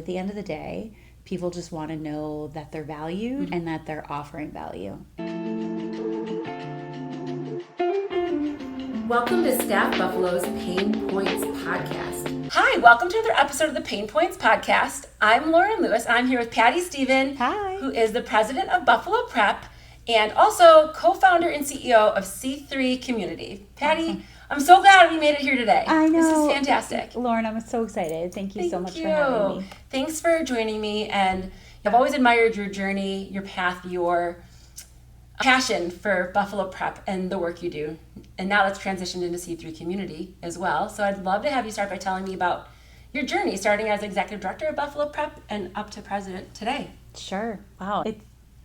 At the end of the day, people just want to know that they're valued and that they're offering value. Welcome to StaffBuffalo's Pain Points Podcast. Hi, welcome to another episode of the Pain Points Podcast. I'm Lauren Lewis, and I'm here with Patti Stephen, Hi. who is the president of Buffalo Prep and also co-founder and CEO of C3 Community. Patti, awesome. I'm so glad we made it here today. I know. This is fantastic. Lauren, I'm so excited. Thank you so much for having me. Thanks for joining me, and I've always admired your journey, your path, your passion for Buffalo Prep and the work you do. And now let's transition into C3 Community as well. So I'd love to have you start by telling me about your journey, starting as executive director of Buffalo Prep and up to president today. Sure. Wow.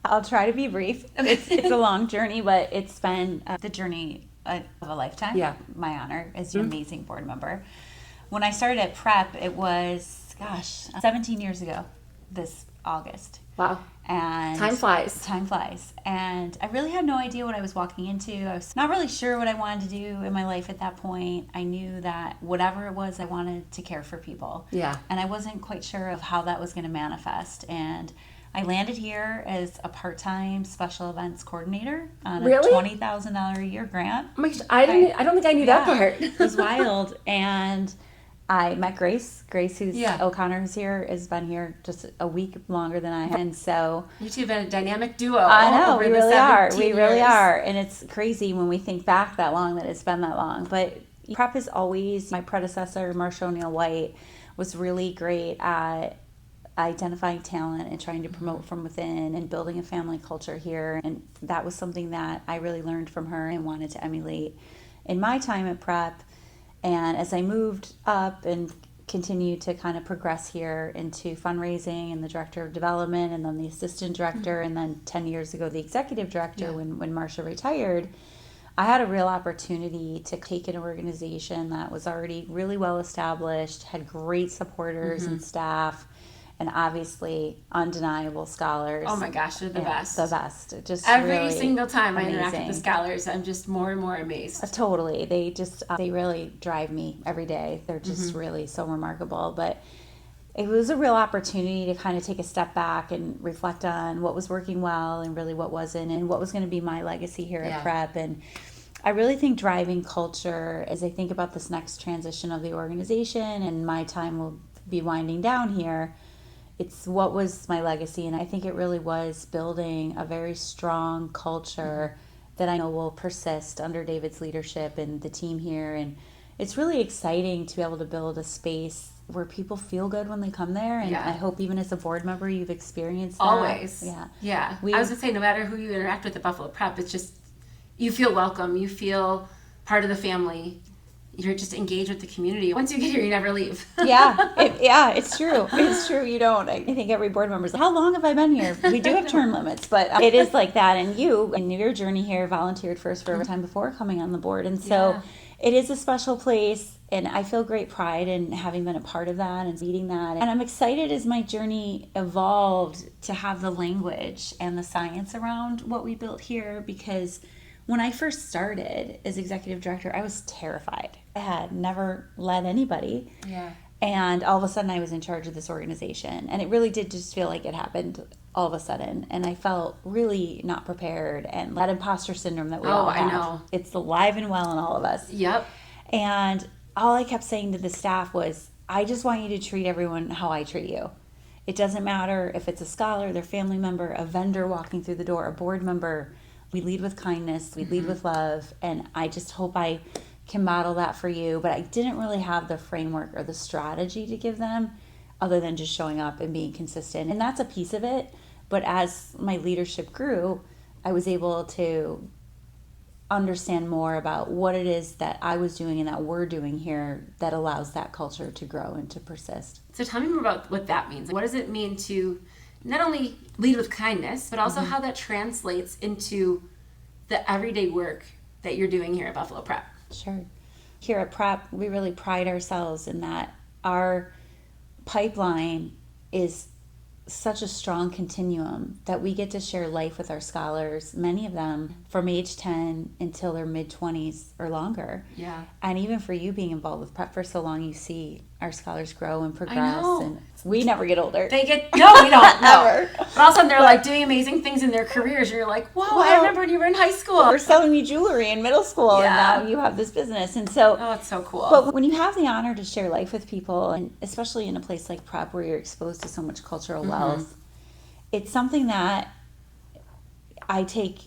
I'll try to be brief. It's a long journey, but it's been the journey of a lifetime. Yeah. My honor as your amazing board member. When I started at Prep, it was, 17 years ago this August. Wow. And time flies. Time flies. And I really had no idea what I was walking into. I was not really sure what I wanted to do in my life at that point. I knew that whatever it was, I wanted to care for people. Yeah. And I wasn't quite sure of how that was going to manifest. And I landed here as a part-time special events coordinator on a $20,000 a year grant. Oh my gosh, I don't think I knew that part. It was wild. And I met Grace. Grace, O'Connor, who's here, has been here just a week longer than I have. And so you two have been a dynamic duo. I know, we really are. We really years. are. And it's crazy when we think back that long that it's been that long. But Prep is always, my predecessor, Marsha O'Neill White, was really great at identifying talent and trying to promote from within and building a family culture here. And that was something that I really learned from her and wanted to emulate in my time at Prep. And as I moved up and continued to kind of progress here into fundraising and the director of development and then the assistant director and then 10 years ago the executive director when Marsha retired, I had a real opportunity to take an organization that was already really well established, had great supporters and staff, and obviously undeniable scholars. Oh my gosh, they're the best. The best. Just every really single time amazing. I interact with the scholars, I'm just more and more amazed. Totally. They really drive me every day. They're just really so remarkable. But it was a real opportunity to kind of take a step back and reflect on what was working well and really what wasn't and what was going to be my legacy here at Prep. And I really think driving culture, as I think about this next transition of the organization and my time will be winding down here, it's what was my legacy, and I think it really was building a very strong culture that I know will persist under David's leadership and the team here. And it's really exciting to be able to build a space where people feel good when they come there. And I hope even as a board member you've experienced that. Always. Yeah. I was going to say, no matter who you interact with at Buffalo Prep, it's just, you feel welcome. You feel part of the family. You're just engaged with the community. Once you get here, you never leave. It's true. It's true. You don't. I think every board member's like, how long have I been here? We do have term limits, but it is like that. And you, in your journey here, volunteered first for a time before coming on the board. And so it is a special place. And I feel great pride in having been a part of that and leading that. And I'm excited as my journey evolved to have the language and the science around what we built here, because when I first started as executive director, I was terrified. I had never led anybody. Yeah. And all of a sudden I was in charge of this organization. And it really did just feel like it happened all of a sudden. And I felt really not prepared, and that imposter syndrome that we all have. I know. It's alive and well in all of us. Yep. And all I kept saying to the staff was, I just want you to treat everyone how I treat you. It doesn't matter if it's a scholar, their family member, a vendor walking through the door, a board member. We lead with kindness, we lead with love, and I just hope I can model that for you. But I didn't really have the framework or the strategy to give them other than just showing up and being consistent. And that's a piece of it. But as my leadership grew, I was able to understand more about what it is that I was doing and that we're doing here that allows that culture to grow and to persist. So tell me more about what that means. What does it mean to not only lead with kindness, but also how that translates into the everyday work that you're doing here at Buffalo Prep? Sure. Here at Prep, we really pride ourselves in that our pipeline is such a strong continuum that we get to share life with our scholars, many of them from age 10 until their mid-20s or longer. Yeah. And even for you being involved with Prep for so long, you see our scholars grow and progress. know. And we never get older. No, we don't. No. Ever. But all of a sudden they're like doing amazing things in their careers. And you're like, whoa, I remember when you were in high school. We're selling you jewelry in middle school, Yeah. and now you have this business. And so, Oh, it's so cool. but when you have the honor to share life with people, and especially in a place like prep where you're exposed to so much cultural wealth, it's something that I take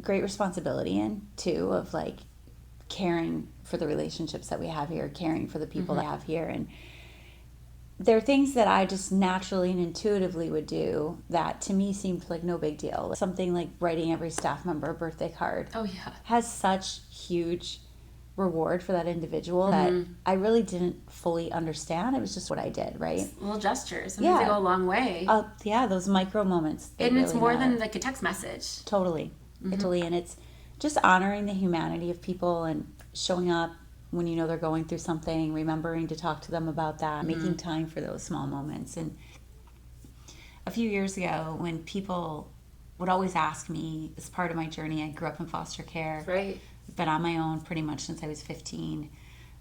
great responsibility in too, of like caring for the relationships that we have here, caring for the people that I have here. And there are things that I just naturally and intuitively would do that to me seemed like no big deal. Something like writing every staff member a birthday card has such huge reward for that individual that I really didn't fully understand. It was just what I did, right? Little gestures. Sometimes they go a long way. Yeah, those micro moments. And it's really more matter. than like a text message. Totally. And it's just honoring the humanity of people and showing up when you know they're going through something, remembering to talk to them about that, making time for those small moments. And a few years ago, when people would always ask me, as part of my journey, I grew up in foster care. Right. Been on my own pretty much since I was 15.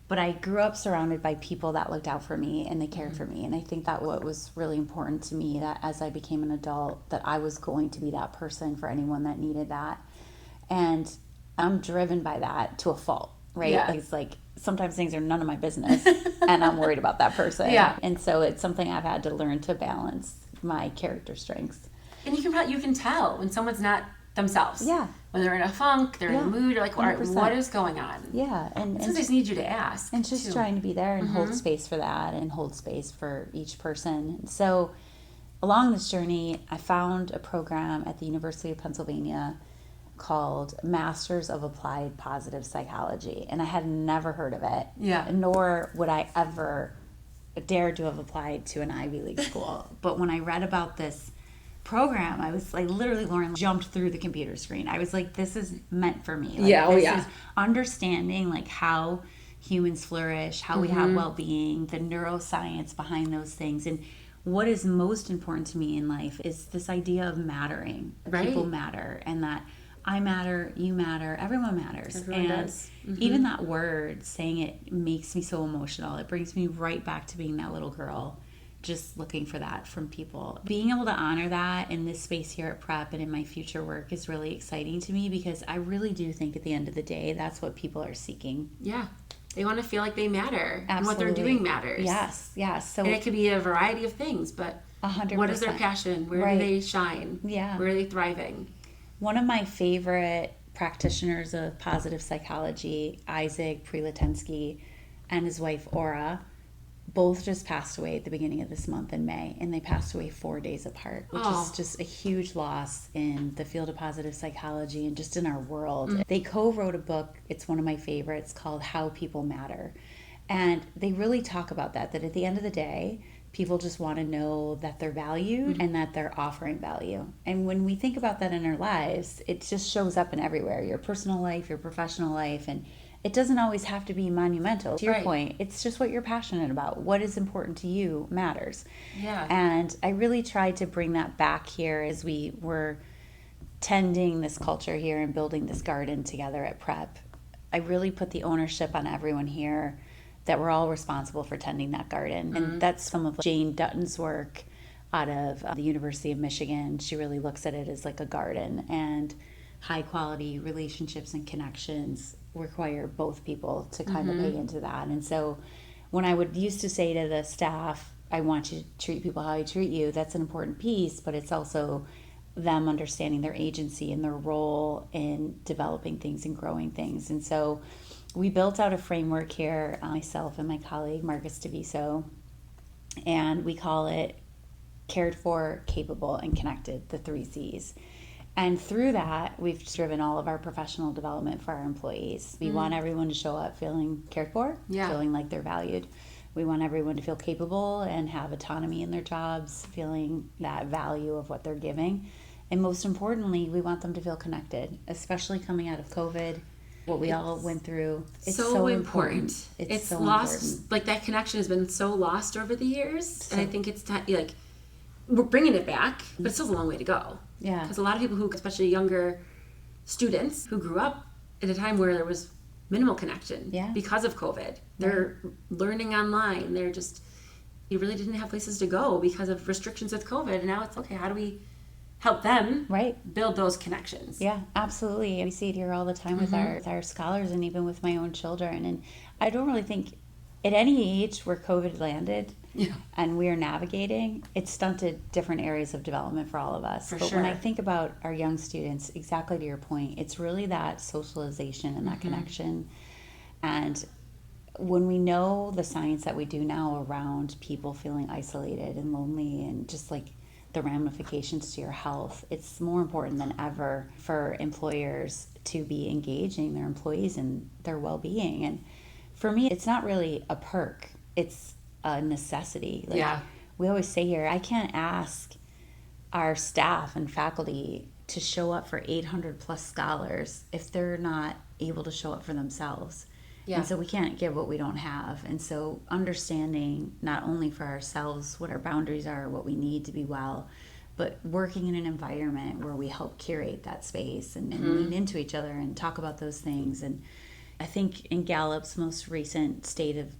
But I grew up surrounded by people that looked out for me and they cared for me. And I think that what was really important to me, that as I became an adult, that I was going to be that person for anyone that needed that. And I'm driven by that to a fault, right? Yeah. It's like sometimes things are none of my business and I'm worried about that person. Yeah. And so it's something I've had to learn to balance my character strengths. And you can tell when someone's not themselves. Yeah. When they're in a funk, they're in a mood, you're like, all right, 100%. what is going on? Yeah. And Sometimes they just need you to ask. And just too. trying to be there and hold space for that and hold space for each person. So along this journey, I found a program at the University of Pennsylvania called Masters of Applied Positive Psychology. And I had never heard of it. Yeah. Nor would I ever dare to have applied to an Ivy League school. But when I read about this program, I was like, literally, Lauren, jumped through the computer screen. I was like, this is meant for me. Like, this is understanding like how humans flourish, how we have well-being, the neuroscience behind those things. And what is most important to me in life is this idea of mattering. Right. People matter, and that I matter, you matter, everyone matters. Everyone and does. even that word, saying it, makes me so emotional. It brings me right back to being that little girl, just looking for that from people. Being able to honor that in this space here at Prep and in my future work is really exciting to me, because I really do think at the end of the day, that's what people are seeking. Yeah. They want to feel like they matter. Absolutely. And what they're doing matters. Yes. So, and it could be a variety of things, but 100%. What is their passion? Where Right. do they shine? Yeah. Where are they thriving? One of my favorite practitioners of positive psychology, Isaac Prelatensky, and his wife Aura, both just passed away at the beginning of this month in May, and they passed away 4 days apart, which is just a huge loss in the field of positive psychology and just in our world. They co-wrote a book, it's one of my favorites, called How People Matter. And they really talk about that at the end of the day, people just want to know that they're valued and that they're offering value. And when we think about that in our lives, it just shows up in everywhere, your personal life, your professional life, and it doesn't always have to be monumental. To your point, it's just what you're passionate about. What is important to you matters. Yeah. And I really tried to bring that back here as we were tending this culture here and building this garden together at Prep. I really put the ownership on everyone here, that we're all responsible for tending that garden. And that's some of Jane Dutton's work out of the University of Michigan. She really looks at it as like a garden, and high quality relationships and connections require both people to kind of pay into that. And so when I would used to say to the staff, I want you to treat people how I treat you, that's an important piece, but it's also them understanding their agency and their role in developing things and growing things. And so we built out a framework here, myself and my colleague, Marcus DeViso, and we call it Cared For, Capable, and Connected, the 3 C's. And through that, we've driven all of our professional development for our employees. We want everyone to show up feeling cared for, feeling like they're valued. We want everyone to feel capable and have autonomy in their jobs, feeling that value of what they're giving. And most importantly, we want them to feel connected, especially coming out of COVID, what we all went through. It's so important. It's so lost, important. like that connection has been so lost over the years. And I think it's time, like, we're bringing it back, but it's still a long way to go. Yeah. Because a lot of people who, especially younger students who grew up at a time where there was minimal connection because of COVID. They're learning online. They're just, you really didn't have places to go because of restrictions with COVID. And now it's, okay, how do we help them build those connections? Yeah, absolutely. We see it here all the time with our scholars and even with my own children. And I don't really think at any age where COVID landed and we are navigating, it stunted different areas of development for all of us. But when I think about our young students, exactly to your point, it's really that socialization and that connection. And when we know the science that we do now around people feeling isolated and lonely and just like the ramifications to your health, it's more important than ever for employers to be engaging their employees in their well-being. And for me, it's not really a perk, it's a necessity. We always say here, I can't ask our staff and faculty to show up for 800 plus scholars if they're not able to show up for themselves. And so we can't give what we don't have. And so understanding not only for ourselves what our boundaries are, what we need to be well, but working in an environment where we help curate that space and lean into each other and talk about those things. And I think in Gallup's most recent state of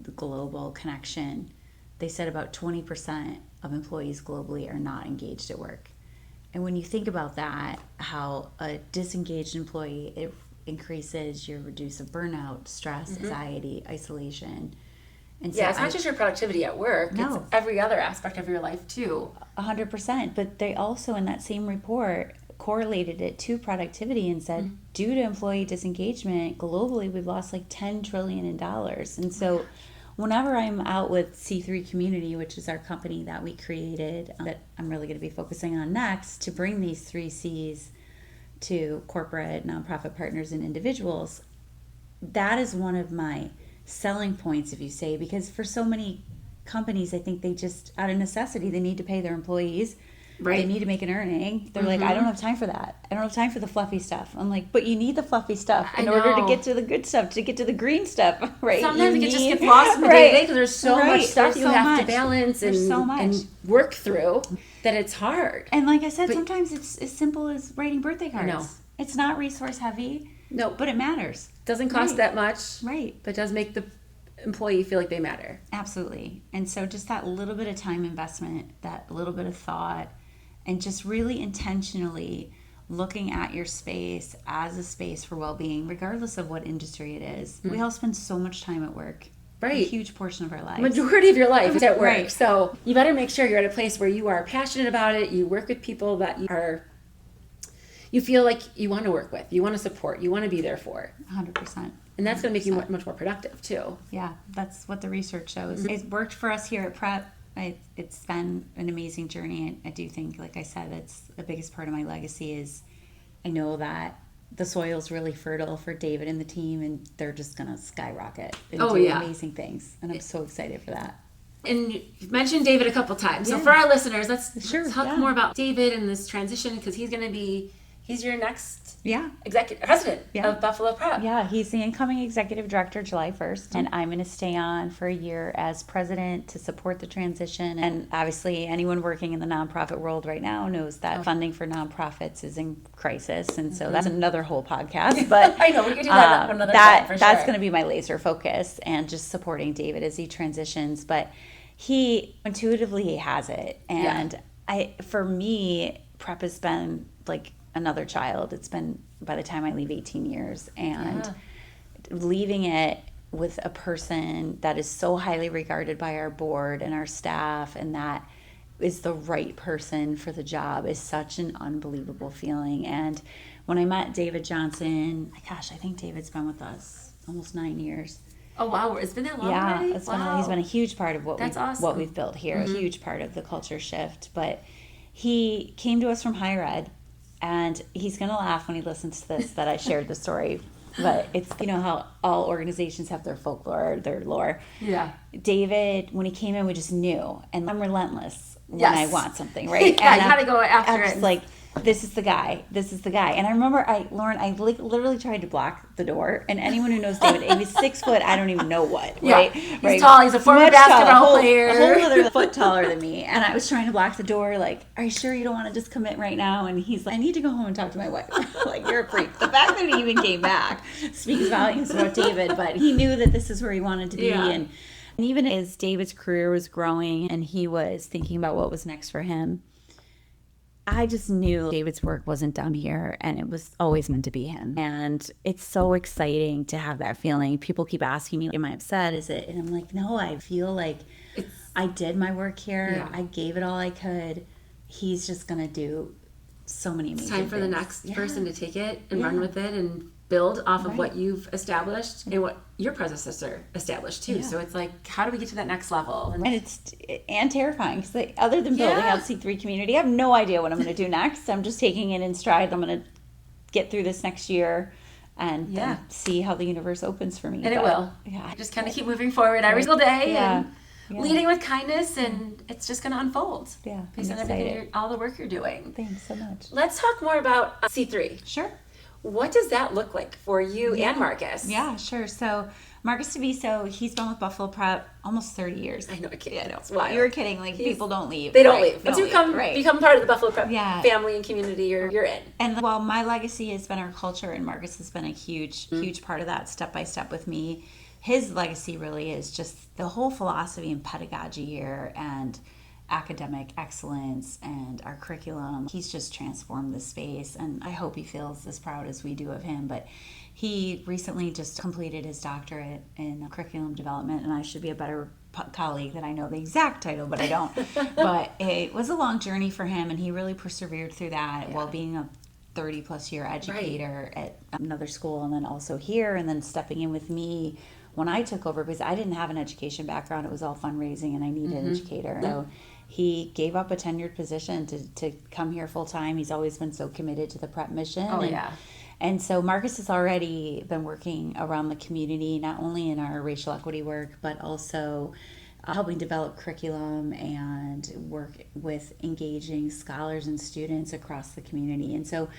the global connection, they said about 20% of employees globally are not engaged at work. And when you think about that, how a disengaged employee, it increases your reduce of burnout, stress, anxiety, isolation. And so it's not just your productivity at work, it's every other aspect of your life too. 100%. But they also, in that same report, correlated it to productivity and said, due to employee disengagement, globally, we've lost like $10 trillion in dollars. And so whenever I'm out with C3 Community, which is our company that we created, that I'm really going to be focusing on next, to bring these 3 C's to corporate, nonprofit partners, and individuals, that is one of my selling points, if you say, because for so many companies, I think they just, out of necessity, they need to pay their employees. They need to make an earning. They're like, I don't have time for that. I don't have time for the fluffy stuff. I'm like, but you need the fluffy stuff in order to get to the good stuff, to get to the green stuff, right? Sometimes it just gets lost in the day-to-day because there's so much stuff you have to balance and work through that it's hard. And like I said, sometimes it's as simple as writing birthday cards. No. It's not resource heavy. No. But it matters. Doesn't cost that much. Right. But does make the employee feel like they matter. Absolutely. And so just that little bit of time investment, that little bit of thought, and just really intentionally looking at your space as a space for well-being, regardless of what industry it is. We all spend so much time at work. A huge portion of our lives. Majority of your life is at work. So you better make sure you're at a place where you are passionate about it. You work with people that you feel like you want to work with, you want to support, you want to be there for. 100%. And that's going to make you much more productive too. Yeah, that's what the research shows. It worked for us here at Prep. It's been an amazing journey. I do think, like I said, that's the biggest part of my legacy is I know that the soil's really fertile for David and the team, and they're just going to skyrocket and do amazing things. And I'm so excited for that. And you've mentioned David a couple times. So for our listeners, let's talk more about David and this transition, because he's your next executive president of Buffalo Prep. Yeah, he's the incoming executive director July 1st, and I'm going to stay on for a year as president to support the transition. And obviously, anyone working in the nonprofit world right now knows that funding for nonprofits is in crisis, and so that's another whole podcast. But I know we could do that another time for sure. That's going to be my laser focus, and just supporting David as he transitions. But he intuitively has it, and for me, Prep has been like another child. It's been, by the time I leave, 18 years, and leaving it with a person that is so highly regarded by our board and our staff, and that is the right person for the job, is such an unbelievable feeling. And when I met David Johnson, gosh, I think David's been with us almost 9 years. Oh wow, it's been that long already? He's been a huge part of what we've built here, a huge part of the culture shift. But he came to us from higher ed. And he's going to laugh when he listens to this that I shared the story. But it's, how all organizations have their folklore, their lore. Yeah. David, when he came in, we just knew. And I'm relentless when I want something, right? Yeah, and you got to go after it. Just like, this is the guy. And I remember Lauren, I literally tried to block the door. And anyone who knows David, he's 6 foot, I don't even know what, right? He's tall. He's a former Much basketball taller, player. A whole other foot taller than me. And I was trying to block the door, like, are you sure you don't want to just commit right now? And he's like, I need to go home and talk to my wife. Like, you're a freak. The fact that he even came back speaks volumes about David, but he knew that this is where he wanted to be. Yeah. And even as David's career was growing and he was thinking about what was next for him, I just knew David's work wasn't done here, and it was always meant to be him. And it's so exciting to have that feeling. People keep asking me, am I upset? Is it? And I'm like, no, I feel like I did my work here. Yeah. I gave it all I could. He's just going to do so many amazing It's time for the things. next person to take it and run with it and build off of what you've established and what your predecessor established too. So it's like, how do we get to that next level? And it's terrifying because other than building out C3 community, I have no idea what I'm going to do next. I'm just taking it in stride. I'm going to get through this next year and then see how the universe opens for me. And it will. Yeah, just kind of keep moving forward every single day and Yeah. leading with kindness, and it's just going to unfold. Yeah, based on everything, all the work you're doing. Thanks so much. Let's talk more about C3. Sure. What does that look like for you and Marcus? Yeah, sure. So Marcus DeViso, he's been with Buffalo Prep almost 30 years. I know, I kid. Yeah, I know. It's wild. You were kidding. Like, people don't leave. They don't Right. leave. Once Don't you leave. become part of the Buffalo Prep Yeah. family and community, you're in. And while my legacy has been our culture, and Marcus has been a huge part of that step by step with me, his legacy really is just the whole philosophy and pedagogy here and academic excellence and our curriculum. He's just transformed the space, and I hope he feels as proud as we do of him. But he recently just completed his doctorate in curriculum development, and I should be a better colleague that I know the exact title, but I don't. But it was a long journey for him, and he really persevered through that while being a 30 plus year educator at another school, and then also here, and then stepping in with me when I took over, because I didn't have an education background. It was all fundraising, and I needed an educator. So he gave up a tenured position to come here full time. He's always been so committed to the prep mission. And so Marcus has already been working around the community, not only in our racial equity work, but also helping develop curriculum and work with engaging scholars and students across the community. And so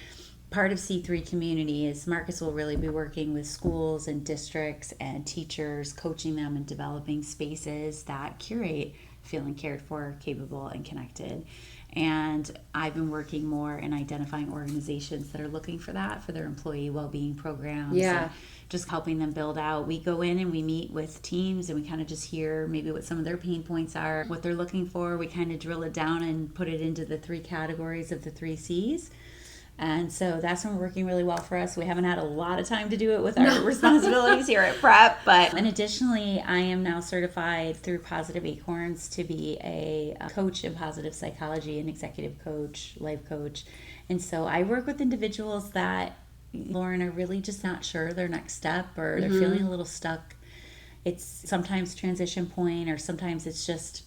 part of C3 community is Marcus will really be working with schools and districts and teachers, coaching them and developing spaces that curate feeling cared for, capable, and connected. And I've been working more in identifying organizations that are looking for that for their employee well-being programs. And just helping them build out. We go in and we meet with teams, and we kind of just hear maybe what some of their pain points are, what they're looking for. We kind of drill it down and put it into the 3 categories of the 3 C's. And so that's been working really well for us. We haven't had a lot of time to do it with our responsibilities here at Prep. And additionally, I am now certified through Positive Acorns to be a coach in positive psychology, an executive coach, life coach. And so I work with individuals that, Lauren, are really just not sure their next step, or they're feeling a little stuck. It's sometimes transition point, or sometimes it's just,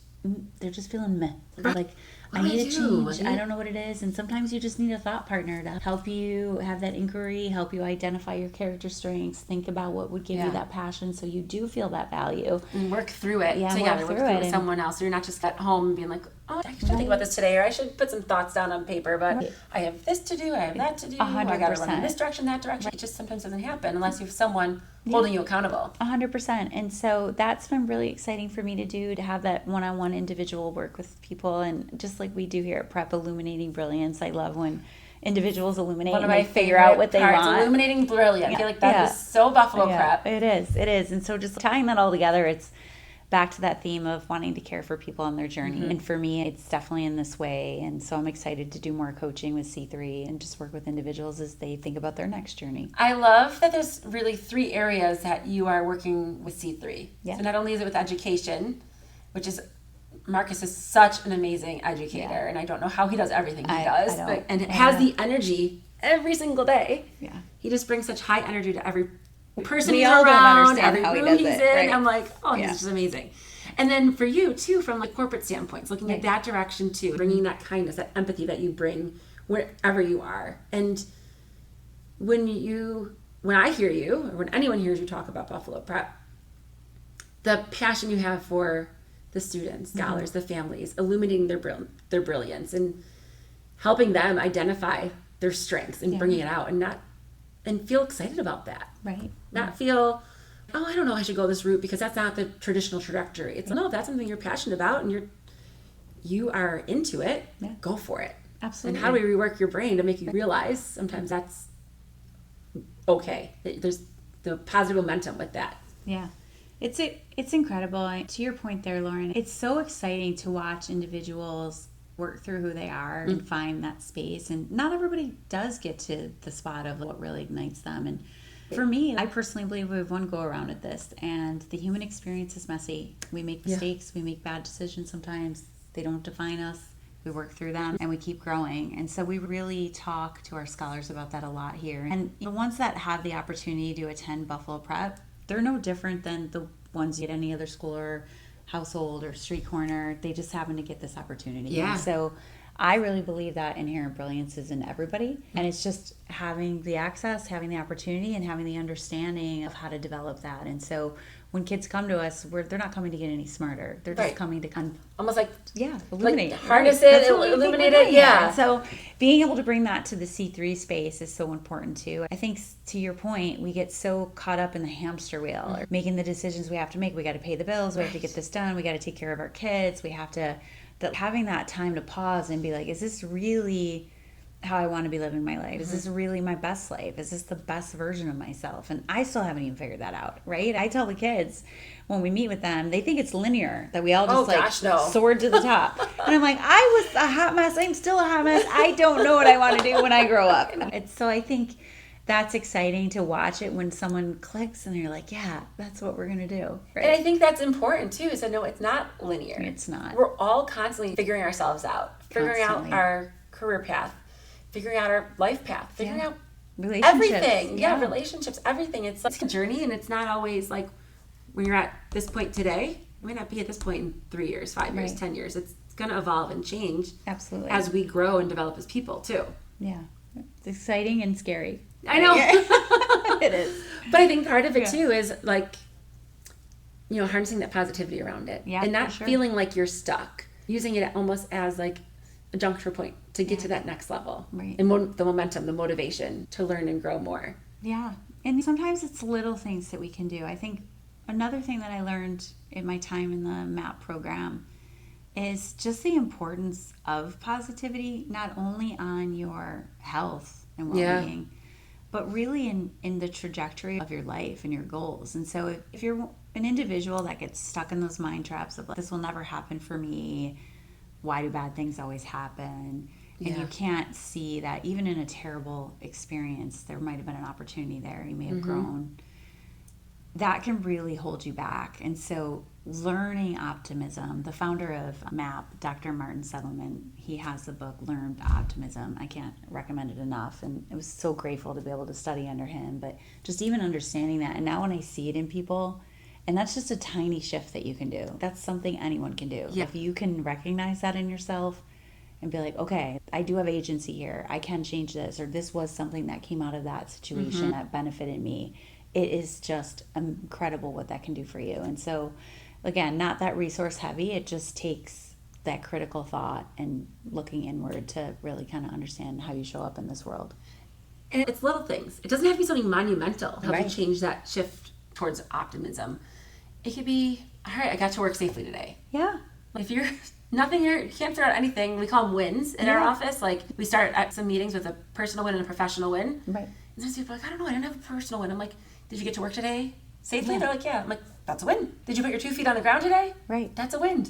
they're just feeling meh. Like, I need a change. I don't know what it is. And sometimes you just need a thought partner to help you have that inquiry, help you identify your character strengths, think about what would give you that passion so you do feel that value. And work through it together, work through it with someone else. So you're not just at home being like, oh, I should think about this today, or I should put some thoughts down on paper, but I have this to do, I have that to do, 100%. I got to run in this direction, that direction. It just sometimes doesn't happen unless you have someone holding you accountable. 100%. And so that's been really exciting for me to do, to have that one-on-one individual work with people. And just like we do here at Prep, Illuminating Brilliance. I love when individuals illuminate and they figure out what they want. Illuminating Brilliance. I feel like that is so Buffalo Prep. It is. And so just tying that all together, it's back to that theme of wanting to care for people on their journey. And for me, it's definitely in this way. And so I'm excited to do more coaching with C3 and just work with individuals as they think about their next journey. I love that there's really 3 areas that you are working with C3. Yeah. So not only is it with education, which is, Marcus is such an amazing educator, and I don't know how he does everything he does, and it has the energy every single day. Yeah. He just brings such high energy to every person We he's all don't around, understand every how he room does he's it, in. right? I'm like, oh, he's just amazing. And then for you too, from like corporate standpoints, looking at that direction too, bringing that kindness, that empathy that you bring wherever you are. And when I hear you, or when anyone hears you talk about Buffalo Prep, the passion you have for the students, scholars, the families, illuminating their brilliance, and helping them identify their strengths and bringing it out and feel excited about that. Right. Not feel, oh, I don't know, I should go this route because that's not the traditional trajectory. It's no, if that's something you're passionate about and you are into it, go for it. Absolutely. And how do we rework your brain to make you realize sometimes that's okay. There's the positive momentum with that. Yeah. It's incredible. To your point there, Lauren, it's so exciting to watch individuals work through who they are and find that space. And not everybody does get to the spot of what really ignites them. And for me, I personally believe we have one go around at this. And the human experience is messy. We make mistakes. We make bad decisions sometimes. They don't define us. We work through them and we keep growing. And so we really talk to our scholars about that a lot here. And the ones that have the opportunity to attend Buffalo Prep, they're no different than the ones at any other school or household or street corner. They just happen to get this opportunity. Yeah. And so I really believe that inherent brilliance is in everybody. And it's just having the access, having the opportunity, and having the understanding of how to develop that. And so when kids come to us, they're not coming to get any smarter. They're just coming to almost like illuminate. Like harness it, illuminate it. Yeah. So being able to bring that to the C3 space is so important too. I think to your point, we get so caught up in the hamster wheel, or making the decisions we have to make. We got to pay the bills. We have to get this done. We got to take care of our kids. We have to, having that time to pause and be like, is this really how I want to be living my life? Is this really my best life? Is this the best version of myself? And I still haven't even figured that out, right? I tell the kids when we meet with them, they think it's linear, that we all just soared to the top. And I'm like, I was a hot mess. I'm still a hot mess. I don't know what I want to do when I grow up. So I think that's exciting to watch it when someone clicks and they're like, yeah, that's what we're going to do. Right? And I think that's important too. So no, it's not linear. It's not. We're all constantly figuring ourselves out, figuring out our career path, figuring out our life path, figuring out everything. Yeah, relationships, everything. It's like a journey, and it's not always like when you're at this point today, you might not be at this point in 3 years, 5 years, 10 years. It's going to evolve and change as we grow and develop as people too. Yeah. It's exciting and scary. I know. It is. But I think part of it too is like, harnessing that positivity around it. Yeah, and not feeling like you're stuck. Using it almost as like a juncture point to get to that next level. Right. And the momentum, the motivation to learn and grow more. Yeah. And sometimes it's little things that we can do. I think another thing that I learned in my time in the MAP program is just the importance of positivity, not only on your health and well-being, but really in the trajectory of your life and your goals. And so if you're an individual that gets stuck in those mind traps of like, this will never happen for me, why do bad things always happen? And you can't see that even in a terrible experience, there might have been an opportunity there. You may have grown. That can really hold you back. And so learning optimism, the founder of MAP, Dr. Martin Settleman, he has the book, Learned Optimism. I can't recommend it enough. And I was so grateful to be able to study under him. But just even understanding that. And now when I see it in people, and that's just a tiny shift that you can do. That's something anyone can do. Yeah. If you can recognize that in yourself and be like, okay, I do have agency here. I can change this. Or this was something that came out of that situation that benefited me. It is just incredible what that can do for you. And so, again, not that resource heavy. It just takes that critical thought and looking inward to really kind of understand how you show up in this world. And it's little things. It doesn't have to be something monumental to help you change that shift towards optimism. It could be, all right, I got to work safely today. Yeah. If you're nothing, you can't throw out anything. We call them wins in our office. Like we start at some meetings with a personal win and a professional win. Right. And some people are like, I don't know, I didn't have a personal win. I'm like, did you get to work today safely? They're like, yeah. I'm like, that's a win. Did you put your 2 feet on the ground today? Right. That's a win.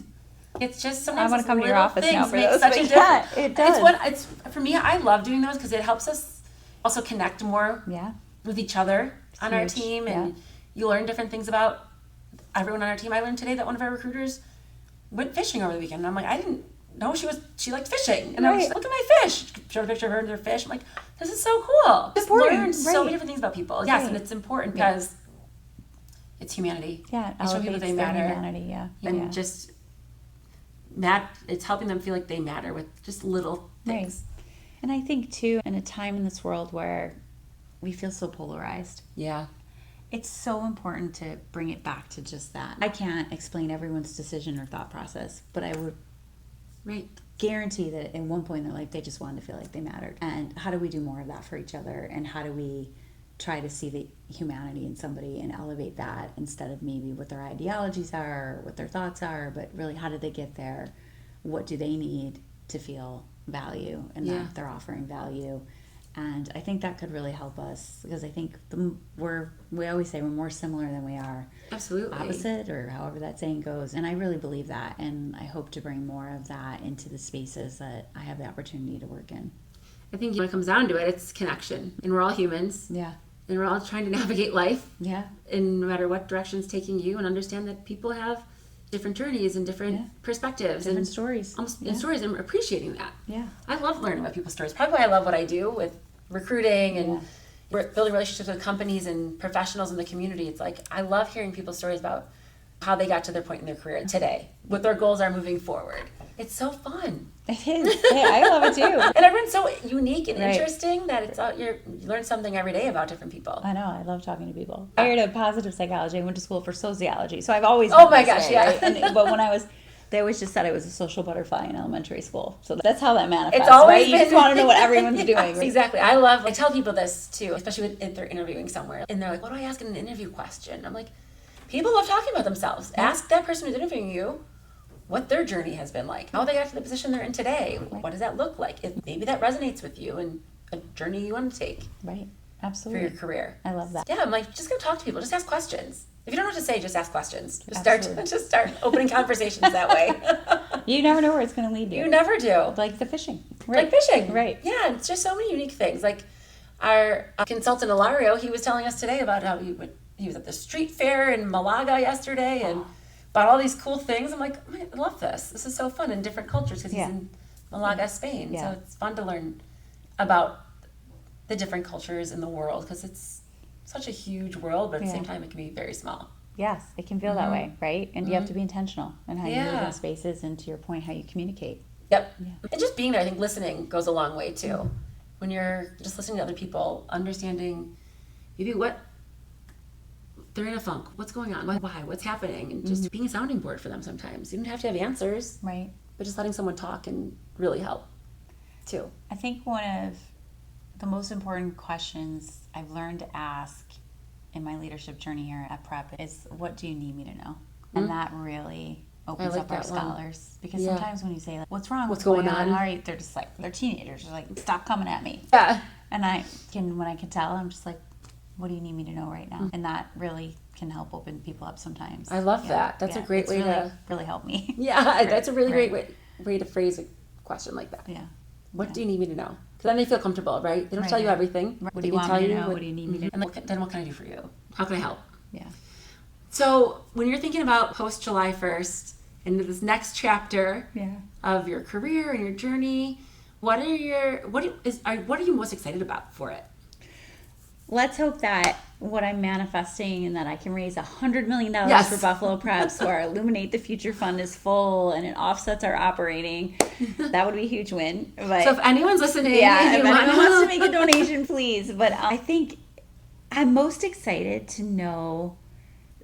It's just sometimes I want to come to your office now for make those. such a difference. Yeah, it does. It's for me. I love doing those because it helps us also connect more with each other on our team, and you learn different things about everyone on our team. I learned today that one of our recruiters went fishing over the weekend. And I'm like, I didn't know she liked fishing. And I was like, look at my fish. Showed a picture of her and her fish. I'm like, this is so cool. Just learn so many different things about people. Yes, and it's important because it's humanity. Yeah, it shows people they matter. Humanity, and just it's helping them feel like they matter with just little things. Right. And I think too, in a time in this world where we feel so polarized. Yeah. It's so important to bring it back to just that. I can't explain everyone's decision or thought process, but I would guarantee that at one point in their life, they just wanted to feel like they mattered. And how do we do more of that for each other? And how do we try to see the humanity in somebody and elevate that instead of maybe what their ideologies are, what their thoughts are, but really how did they get there? What do they need to feel value and that they're offering value? And I think that could really help us, because I think we always say we're more similar than we are absolutely opposite, or however that saying goes. And I really believe that, and I hope to bring more of that into the spaces that I have the opportunity to work in. I think when it comes down to it, it's connection, and we're all humans. Yeah. And we're all trying to navigate life. Yeah. And no matter what direction it's taking you, and understand that people have different journeys and different perspectives, different and stories, and stories, and appreciating that. Yeah. I love learning about people's stories. Probably why I love what I do with recruiting and building relationships with companies and professionals in the community. It's like I love hearing people's stories about how they got to their point in their career today, what their goals are moving forward. It's so fun. It is. Yeah, I love it too. And everyone's so unique and interesting that it's all, you learn something every day about different people. I know. I love talking to people. I hired a positive psychology. I went to school for sociology, so I've always. Oh my gosh, yeah. Right? But when they always just said I was a social butterfly in elementary school. So that's how that manifests. It's always right? You just want to know what everyone's doing. Right? Exactly. I tell people this too, especially if they're interviewing somewhere, and they're like, "What do I ask in an interview question?" I'm like, people love talking about themselves. Ask that person who's interviewing you what their journey has been like, how they got to the position they're in today. What does that look like? If maybe that resonates with you and a journey you want to take. Right. For Absolutely. your career. I love that. Yeah, I'm like, just go talk to people. Just ask questions. If you don't know what to say, just ask questions. Just start opening conversations that way. You never know where it's going to lead you. You never do. Like the fishing. Like fishing. Right. Yeah, it's just so many unique things. Like our consultant, Ilario, he was telling us today about how he was at the street fair in Malaga yesterday and bought all these cool things. I'm like, oh, I love this. This is so fun in different cultures because he's in Malaga, Spain. Yeah. So it's fun to learn about the different cultures in the world because it's such a huge world, but at the same time, it can be very small. Yes, it can feel that way, right? And you have to be intentional in how you move in spaces, and to your point, how you communicate. Yep. Yeah. And just being there, I think listening goes a long way too. When you're just listening to other people, understanding maybe what they're in a funk, what's going on, why, what's happening, and just being a sounding board for them sometimes. You don't have to have answers, Right. but just letting someone talk can really help too. I think one of the most important questions I've learned to ask in my leadership journey here at Prep is, what do you need me to know? And that really opens up our scholars. Because sometimes when you say, like, what's wrong? What's going on? All right, they're just like, they're teenagers. They're like, stop coming at me. Yeah. And when I can tell, I'm just like, what do you need me to know right now? And that really can help open people up sometimes. I love that. That's a great way to really help me. Yeah, that's a really great way to phrase a question like that. Yeah. What do you need me to know? Because then they feel comfortable, right? They don't tell you everything. What do you want me to know? What do you need me to know? And then what can I do for you? How can I help? Yeah. So when you're thinking about post July 1st into this next chapter of your career and your journey, what are you most excited about for it? Let's hope that what I'm manifesting and that I can raise $100 million for Buffalo Prep, so our Illuminate the Future Fund is full and it offsets our operating. That would be a huge win. But, so if anyone's listening, if anyone wants to make a donation, please. But I think I'm most excited to know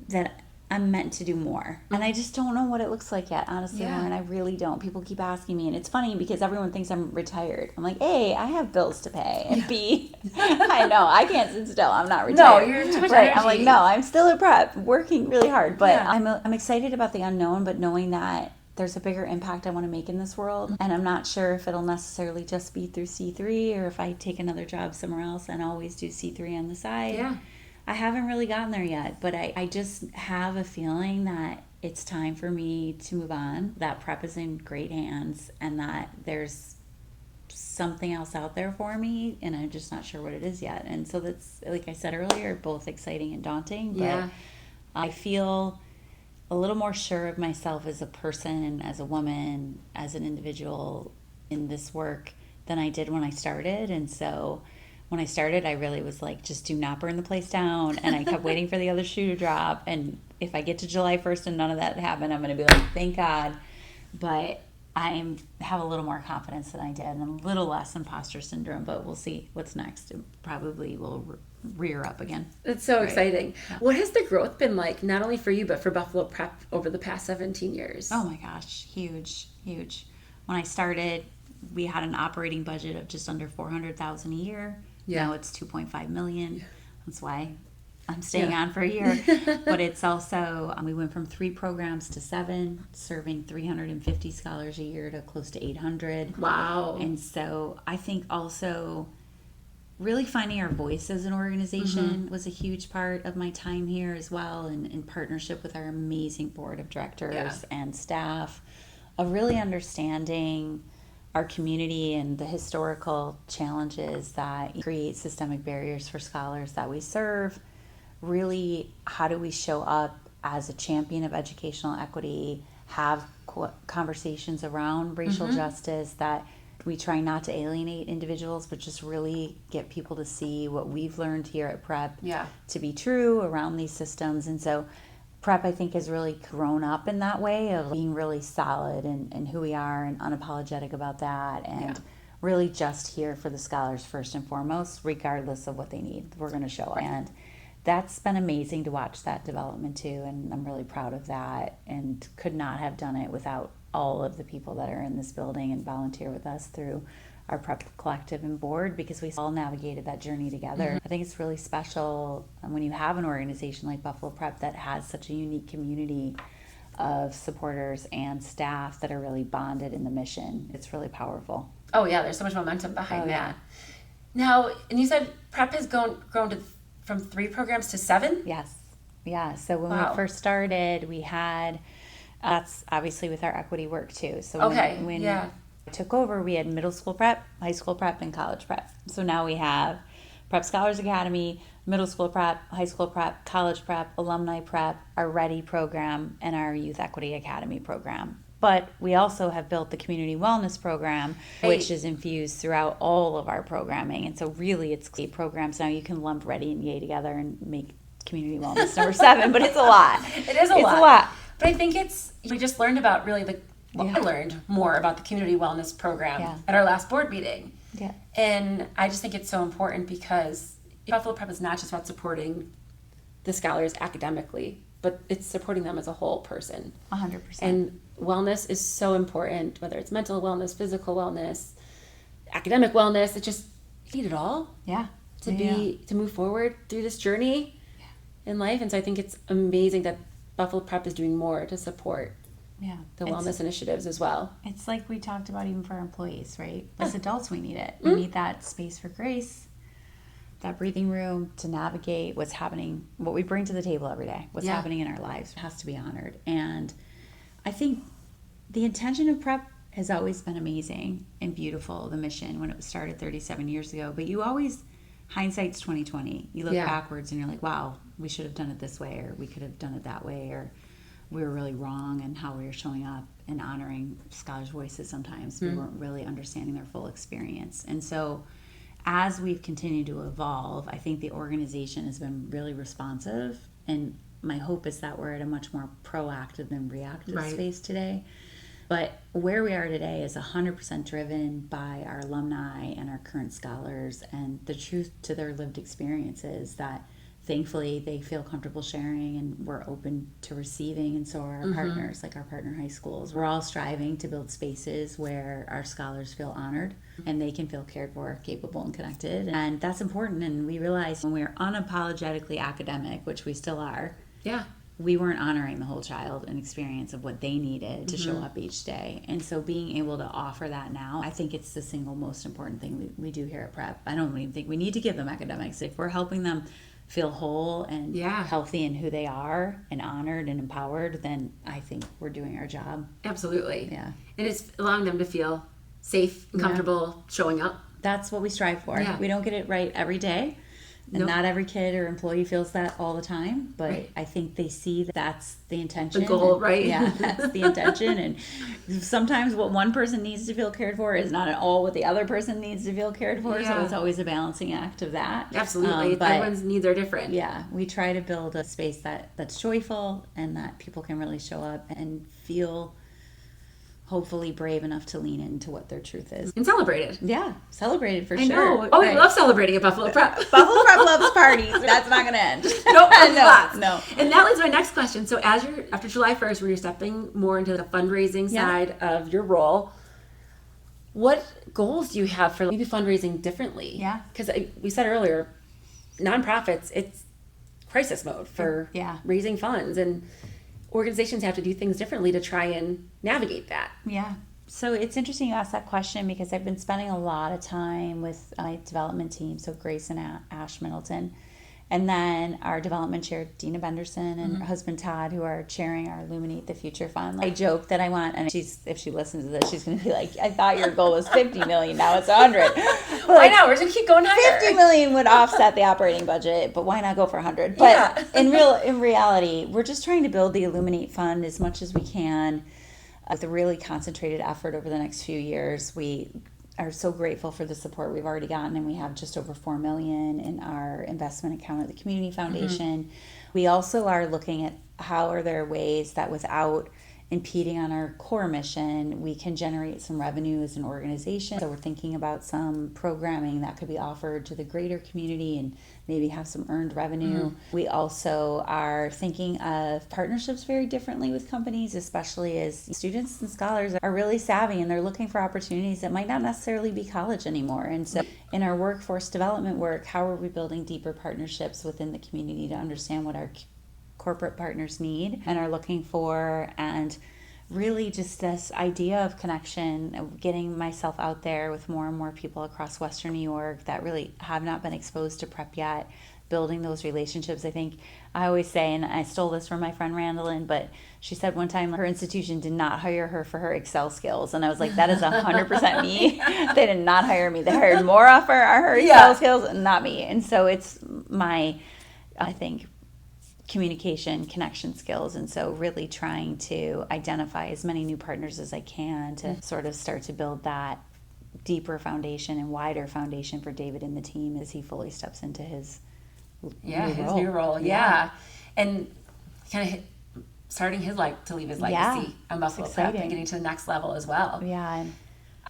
that I'm meant to do more. And I just don't know what it looks like yet, honestly, Lauren. I really don't. People keep asking me, and it's funny because everyone thinks I'm retired. I'm like, A, I have bills to pay, and B, I know, I can't sit still. I'm not retired. No, you're too much right. energy. I'm like, no, I'm still at Prep, working really hard. But I'm excited about the unknown, but knowing that there's a bigger impact I want to make in this world. And I'm not sure if it'll necessarily just be through C3 or if I take another job somewhere else and always do C3 on the side. Yeah. I haven't really gotten there yet, but I just have a feeling that it's time for me to move on, that Prep is in great hands, and that there's something else out there for me, and I'm just not sure what it is yet. And so that's, like I said earlier, both exciting and daunting, but I feel a little more sure of myself as a person, as a woman, as an individual in this work than I did when I started. And so when I started, I really was like, just do not burn the place down. And I kept waiting for the other shoe to drop. And if I get to July 1st and none of that happened, I'm going to be like, thank God. But I have a little more confidence than I did, and a little less imposter syndrome. But we'll see what's next. It probably will rear up again. It's so exciting. Yeah. What has the growth been like, not only for you, but for Buffalo Prep over the past 17 years? Oh my gosh, huge, huge. when I started, we had an operating budget of just under $400,000 a year. Yeah. Now it's $2.5 million. That's why I'm staying on for a year. But it's also, we went from 3 programs to 7, serving 350 scholars a year to close to 800. Wow. And so I think also really finding our voice as an organization was a huge part of my time here as well, and in partnership with our amazing board of directors and staff, of really understanding our community and the historical challenges that create systemic barriers for scholars that we serve. Really, how do we show up as a champion of educational equity, have conversations around racial justice, that we try not to alienate individuals, but just really get people to see what we've learned here at Prep to be true around these systems. And so Prep, I think, has really grown up in that way of being really solid in who we are and unapologetic about that, and really just here for the scholars first and foremost, regardless of what they need. We're going to show up. And that's been amazing to watch that development too, and I'm really proud of that, and could not have done it without all of the people that are in this building and volunteer with us through our Prep Collective and board, because we all navigated that journey together. I think it's really special when you have an organization like Buffalo Prep that has such a unique community of supporters and staff that are really bonded in the mission. It's really powerful. Oh yeah, there's so much momentum behind that. Now, and you said Prep has grown from 3 programs to 7? Yes. Yeah. So when we first started, we had, that's obviously with our equity work too. So when I took over, we had middle school prep, high school prep, and college prep. So now we have Prep Scholars Academy, middle school prep, high school prep, college prep, alumni prep, our Ready program, and our Youth Equity Academy program. But we also have built the Community Wellness program, which is infused throughout all of our programming. And so really it's 8 programs. Now you can lump Ready and Yay together and make Community Wellness number 7, but it's a lot. It is a lot. But I think we just learned about really I learned more about the Community Wellness program at our last board meeting. Yeah. And I just think it's so important, because Buffalo Prep is not just about supporting the scholars academically, but it's supporting them as a whole person. 100%. And wellness is so important, whether it's mental wellness, physical wellness, academic wellness. It just, you need it all. Yeah. To move forward through this journey in life. And so I think it's amazing that Buffalo Prep is doing more to support the wellness initiatives as well. It's like we talked about even for our employees, right? As adults, we need it. We need that space for grace, that breathing room to navigate what's happening, what we bring to the table every day, what's happening in our lives has to be honored. And I think the intention of Prep has always been amazing and beautiful, the mission, when it was started 37 years ago. But you always, hindsight's 20/20. You look backwards and you're like, wow, we should have done it this way, or we could have done it that way, or we were really wrong in how we were showing up and honoring scholars' voices sometimes. We weren't really understanding their full experience. And so as we've continued to evolve, I think the organization has been really responsive, and my hope is that we're at a much more proactive than reactive space today. But where we are today is 100% driven by our alumni and our current scholars, and the truth to their lived experiences that thankfully they feel comfortable sharing, and we're open to receiving, and so are our partners, like our partner high schools. We're all striving to build spaces where our scholars feel honored and they can feel cared for, capable, and connected. And that's important. And we realized when we were unapologetically academic, which we still are, we weren't honoring the whole child and experience of what they needed to show up each day. And so being able to offer that now, I think it's the single most important thing we do here at Prep. I don't even think we need to give them academics. If we're helping them feel whole and healthy in who they are and honored and empowered, then I think we're doing our job. Absolutely. Yeah. And it's allowing them to feel safe and comfortable showing up. That's what we strive for. We don't get it right every day. And not every kid or employee feels that all the time, but I think they see that's the intention. The goal, right? Yeah, that's the intention. And sometimes what one person needs to feel cared for is not at all what the other person needs to feel cared for. So it's always a balancing act of that. Absolutely. But everyone's needs are different. Yeah, we try to build a space that's joyful and that people can really show up and feel hopefully brave enough to lean into what their truth is. And celebrated. Yeah, celebrated for I sure. know. Oh, we love celebrating at Buffalo Prep. Buffalo Prep loves parties. That's not going to end. Nope, no. And that leads to my next question. So after July 1st, where you're stepping more into the fundraising side of your role, What goals do you have for maybe fundraising differently? Yeah. Because we said earlier, nonprofits, it's crisis mode for raising funds, and organizations have to do things differently to try and navigate that. Yeah. So it's interesting you ask that question, because I've been spending a lot of time with my development team, so Grace and Ash Middleton, and then our development chair, Dina Benderson, and her husband, Todd, who are chairing our Illuminate the Future Fund. I joke that I want, and if she listens to this, she's going to be like, I thought your goal was 50 million, now it's 100. Why not? We're going to keep going higher. 50 million would offset the operating budget, but why not go for 100? But in reality, we're just trying to build the Illuminate Fund as much as we can with a really concentrated effort over the next few years. We are so grateful for the support we've already gotten, and we have just over $4 million in our investment account at the Community Foundation. We also are looking at how are there ways that without impeding on our core mission, we can generate some revenue as an organization. So we're thinking about some programming that could be offered to the greater community and maybe have some earned revenue. We also are thinking of partnerships very differently with companies, especially as students and scholars are really savvy and they're looking for opportunities that might not necessarily be college anymore. And so in our workforce development work, how are we building deeper partnerships within the community to understand what our corporate partners need and are looking for, and really just this idea of connection, of getting myself out there with more and more people across Western New York that really have not been exposed to prep yet, building those relationships. I think I always say, and I stole this from my friend Randallin, but she said one time her institution did not hire her for her Excel skills, and I was like, that is 100% me. They did not hire me. They hired more off her Excel skills, not me. And so it's my, I think, communication, connection skills, and so really trying to identify as many new partners as I can to sort of start to build that deeper foundation and wider foundation for David and the team as he fully steps into his new role. And kind of starting his to leave his legacy on Buffalo Prep and getting to the next level as well.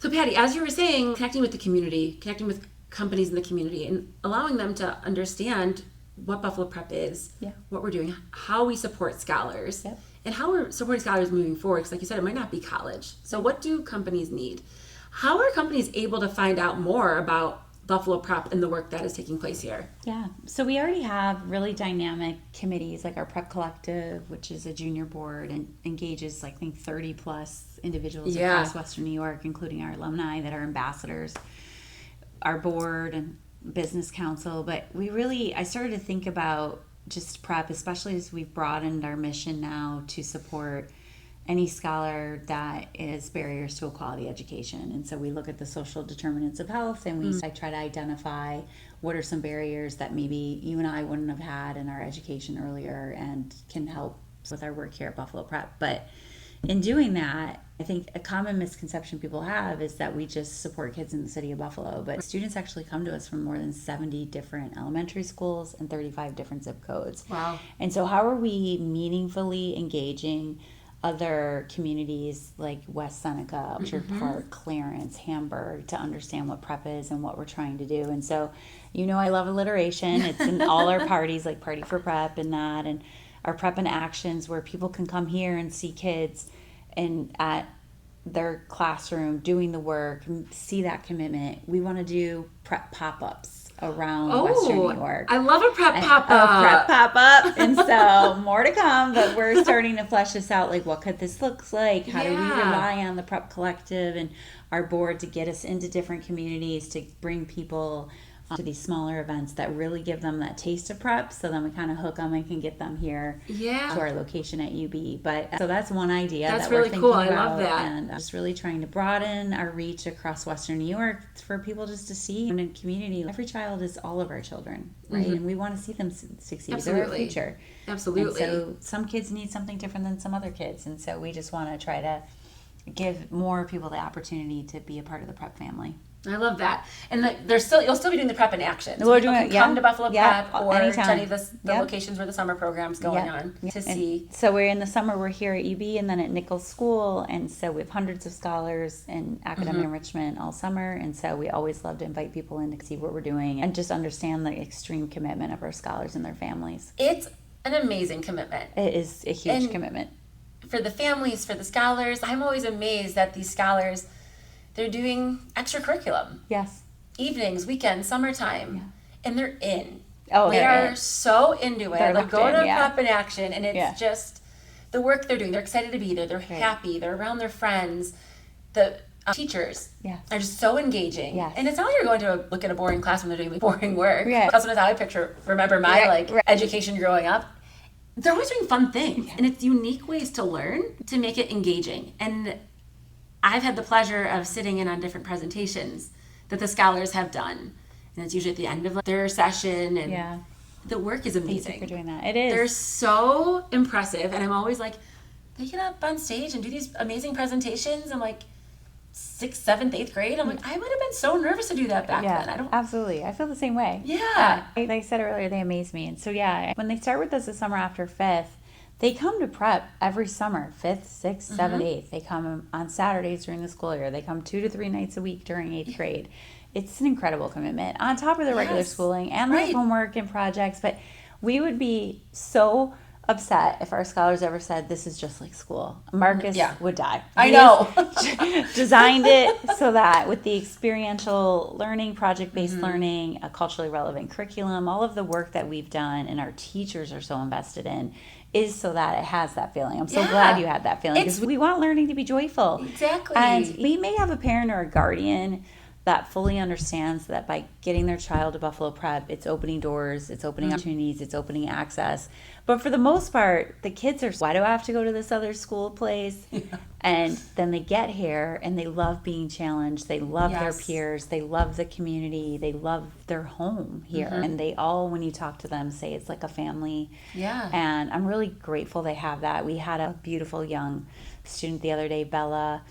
So Patti, as you were saying, connecting with the community, connecting with companies in the community, and allowing them to understand what Buffalo Prep is, what we're doing, how we support scholars, and how we're supporting scholars moving forward. Because like you said, it might not be college. So what do companies need? How are companies able to find out more about Buffalo Prep and the work that is taking place here? So we already have really dynamic committees like our Prep Collective, which is a junior board and engages, I think, 30 plus individuals across Western New York, including our alumni that are ambassadors, our board and business council. But I started to think about just prep, especially as we've broadened our mission now to support any scholar that is barriers to a quality education. And so we look at the social determinants of health, and I try to identify what are some barriers that maybe you and I wouldn't have had in our education earlier and can help with our work here at Buffalo Prep. But in doing that, I think a common misconception people have is that we just support kids in the city of Buffalo, but students actually come to us from more than 70 different elementary schools and 35 different zip codes. Wow. And so how are we meaningfully engaging other communities like West Seneca, Orchard Park, Clarence, Hamburg, to understand what prep is and what we're trying to do? And so, I love alliteration. It's in all our parties, like Party for Prep and that, and our Prep in Actions, where people can come here and see kids and at their classroom doing the work, see that commitment. We want to do prep pop-ups around Western New York. I love a prep pop-up. A prep pop-up. And so more to come, but we're starting to flesh this out, like what could this look like? How do we rely on the Prep Collective and our board to get us into different communities, to bring people to these smaller events that really give them that taste of prep, so then we kind of hook them and can get them here to our location at UB. But so that's one idea. That's that really we're thinking cool. about, I love that. And just really trying to broaden our reach across Western New York for people just to see in a community. Every child is all of our children, right? And we want to see them succeed. Absolutely. They're our future. Absolutely. And so some kids need something different than some other kids, and so we just want to try to give more people the opportunity to be a part of the prep family. I love that. And you'll still be doing the Prep in Action. We're doing it. Come to Buffalo Prep or anytime. to any of the locations where the summer program's going on to see. So we're in the summer, we're here at UB and then at Nichols School, and so we have hundreds of scholars in academic enrichment all summer, and so we always love to invite people in to see what we're doing and just understand the extreme commitment of our scholars and their families. It's an amazing commitment. It is a huge commitment. For the families, for the scholars, I'm always amazed that these scholars they're doing extra curriculum. Yes. Evenings, weekends, summertime. Yeah. And they're in. Oh, they they're are in. so into it. They're They're locked going in, to yeah. prep in action, and it's just the work they're doing. They're excited to be there. They're happy. They're around their friends. The teachers are just so engaging. Yes. And it's not like you're going to look at a boring class when they're doing boring work. Right. That's what I remember my education growing up. They're always doing fun things, and it's unique ways to learn to make it engaging. And I've had the pleasure of sitting in on different presentations that the scholars have done, and it's usually at the end of their session, and the work is amazing. Thank you for doing that. It is. They're so impressive, and I'm always like, they get up on stage and do these amazing presentations. I'm like, 6th, 7th, 8th grade. I'm like, I would have been so nervous to do that back then. Absolutely. I feel the same way. Yeah. Like I said earlier, they amaze me. And so, when they start with us the summer after 5th, they come to prep every summer, 5th, 6th, 7th, 8th. They come on Saturdays during the school year. They come 2 to 3 nights a week during 8th grade. It's an incredible commitment on top of their regular schooling and their homework and projects. But we would be so upset if our scholars ever said this is just like school. Marcus would die. I know. Designed it so that with the experiential learning, project-based learning, a culturally relevant curriculum, all of the work that we've done and our teachers are so invested in is so that it has that feeling. I'm so glad you had that feeling because we want learning to be joyful. Exactly. And we may have a parent or a guardian that fully understands that by getting their child to Buffalo Prep, it's opening doors, it's opening opportunities, it's opening access. But for the most part, the kids are, why do I have to go to this other school place? And then they get here and they love being challenged. They love their peers. They love the community. They love their home here. And they all, when you talk to them, say it's like a family. Yeah. And I'm really grateful they have that. We had a beautiful young student the other day, Bella.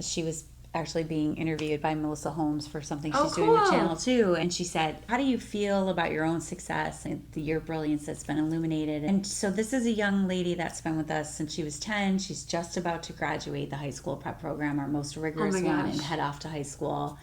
She was actually being interviewed by Melissa Holmes for something she's doing with Channel 2. And she said, how do you feel about your own success and the year Brilliance that's been illuminated? And so this is a young lady that's been with us since she was 10. She's just about to graduate the high school prep program, our most rigorous one, and head off to high school.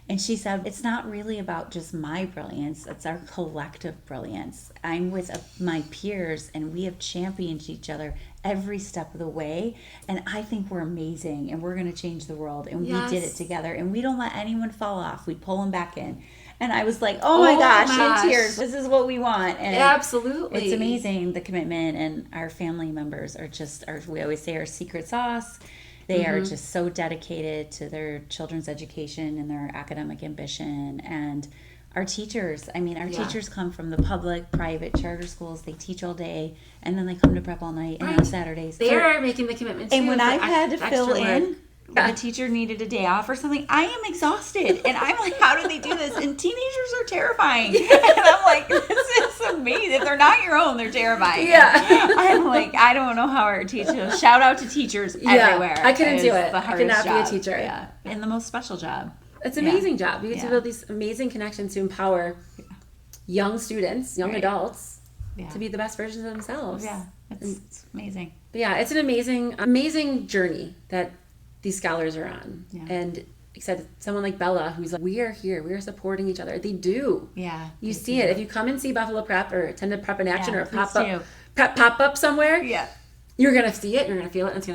And she said, it's not really about just my brilliance, it's our collective brilliance. I'm with my peers and we have championed each other every step of the way. And I think we're amazing and we're going to change the world. And we did it together and we don't let anyone fall off. We pull them back in. And I was like, oh my gosh, in tears. This is what we want. And absolutely. It's amazing, the commitment. And our family members are just, we always say, our secret sauce. They are just so dedicated to their children's education and their academic ambition. And our teachers, teachers come from the public, private, charter schools. They teach all day, and then they come to prep all night and on Saturdays. They are making the commitment, too. And when I've had to fill in, a teacher needed a day off or something, I am exhausted. And I'm like, how do they do this? And teenagers are terrifying. And I'm like, this is amazing. If they're not your own, they're terrifying. Yeah. I'm like, I don't know how our teachers, shout out to teachers everywhere. I couldn't do it. I could not be a teacher. Yeah. And the most special job. It's an amazing job. You get to build these amazing connections to empower young students, young adults, to be the best versions of themselves. Yeah. It's amazing. But yeah, it's an amazing journey that these scholars are on. Yeah. And like I said, someone like Bella, who's like, we are here, we are supporting each other. They do. Yeah. You see it. If you come and see Buffalo Prep or attend a Prep in Action or a pop up somewhere, you're going to see it, you're going to feel it, and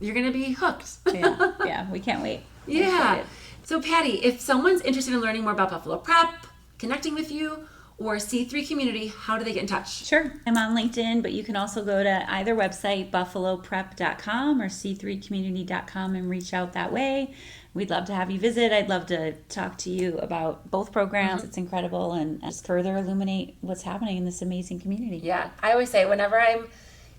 you're going to be hooked. Yeah, we can't wait. Yeah. So Patti, if someone's interested in learning more about Buffalo Prep, connecting with you, or C3 Community, how do they get in touch? Sure. I'm on LinkedIn, but you can also go to either website, buffaloprep.com or c3community.com, and reach out that way. We'd love to have you visit. I'd love to talk to you about both programs. It's incredible, and just further illuminate what's happening in this amazing community. Yeah. I always say, whenever I'm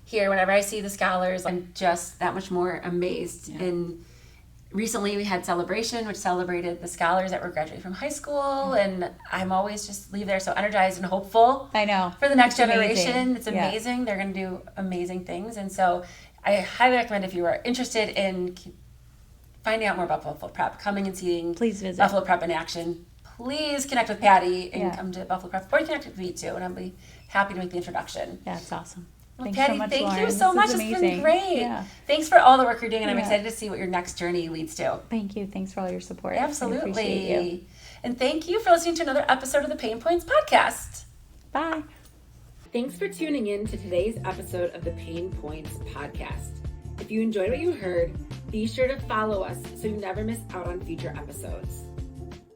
here, whenever I see the scholars, I'm just that much more amazed. And recently we had Celebration, which celebrated the scholars that were graduating from high school, and I'm always just leave there so energized and hopeful. I know. For the next generation. It's amazing. They're going to do amazing things. And so I highly recommend, if you are interested in finding out more about Buffalo Prep, coming and seeing Buffalo Prep in action, please connect with Patti and come to Buffalo Prep, or connect with me too, and I'll be happy to make the introduction. Yeah, it's awesome. Well, Patti, thank you so much. It's been great. Yeah. Thanks for all the work you're doing, and I'm excited to see what your next journey leads to. Thank you. Thanks for all your support. Absolutely. I appreciate you. And thank you for listening to another episode of the Pain Points Podcast. Bye. Thanks for tuning in to today's episode of the Pain Points Podcast. If you enjoyed what you heard, Be sure to follow us so you never miss out on future episodes.